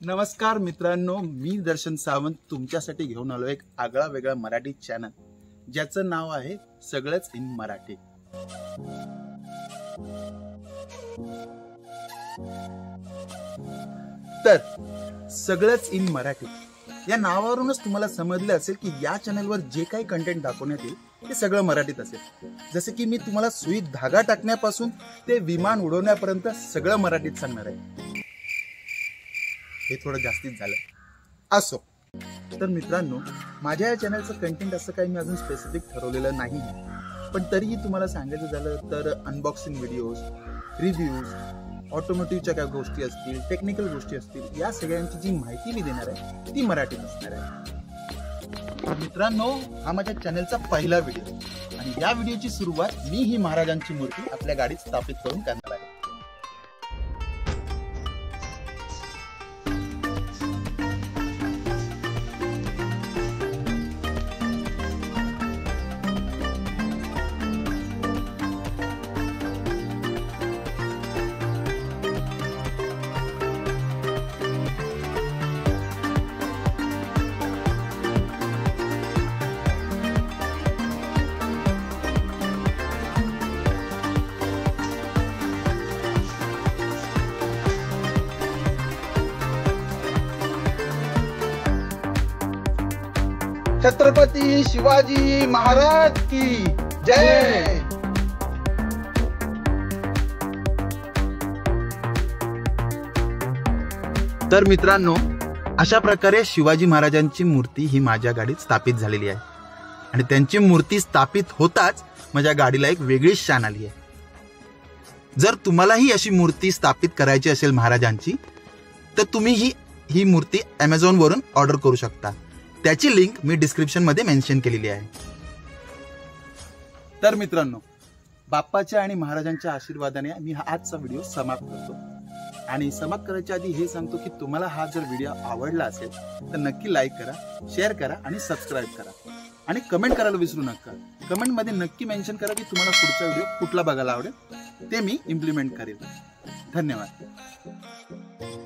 नमस्कार मित्रांनो, मी दर्शन सावंत तुमच्यासाठी घेऊन आलो एक आगळा वेगळा मराठी चॅनल ज्याचं नाव आहे सगळंच इन मराठी। तर सगळंच इन मराठी या नावावरूनच तुम्हाला समजले असेल की या चॅनलवर जे काही कंटेंट दाखवण्यात येईल ते सगळं मराठीत असेल। जसे की मी तुम्हाला सुईत धागा टाकण्यापासून ते विमान उडवण्यापर्यंत सगळं मराठीत सांगणार आहे। हे थोडं जास्तीच झालं असो। तर मित्रांनो, माझ्या या चॅनलचं कंटेंट असं काही मी अजून स्पेसिफिक ठरवलेलं नाही, पण तरीही तुम्हाला सांगायचं झालं तर अनबॉक्सिंग व्हिडिओज, रिव्ह्यूज, ऑटोमोटिव्हच्या काय गोष्टी असतील, टेक्निकल गोष्टी असतील, या सगळ्यांची जी माहिती मी देणार आहे ती मराठीत असणार आहे। मित्रांनो, हा माझ्या चॅनलचा पहिला व्हिडिओ आणि या व्हिडिओची सुरुवात मी ही महाराजांची मूर्ती आपल्या गाडीत स्थापित करून करणार आहे। छत्रपती शिवाजी महाराज की जय। तर मित्रांनो, अशा प्रकारे शिवाजी महाराजांची मूर्ती ही माझ्या गाडीत स्थापित झालेली आहे आणि त्यांची मूर्ती स्थापित होताच माझ्या गाडीला एक वेगळीच शान आली आहे। जर तुम्हालाही अशी मूर्ती स्थापित करायची असेल महाराजांची, तर तुम्ही ही मूर्ती Amazon वरून ऑर्डर करू शकता। त्याची लिंक मी डिस्क्रिप्शन मध्ये मेन्शन केलेली आहे। तर मित्रांनो, बाप्पाच्या आणि महाराजांच्या आशीर्वादाने मी आजचा व्हिडिओ समाप्त करतो आणि समाप्त करायच्या आधी हे सांगतो की तुम्हाला हा जर व्हिडिओ आवडला असेल तर नक्की लाईक करा, शेअर करा आणि सबस्क्राईब करा आणि कमेंट करायला विसरू नका। कमेंट मध्ये नक्की मेन्शन करा की तुम्हाला पुढचा व्हिडिओ कुठला बघायला आवडेल, ते मी इम्प्लिमेंट करेल। धन्यवाद।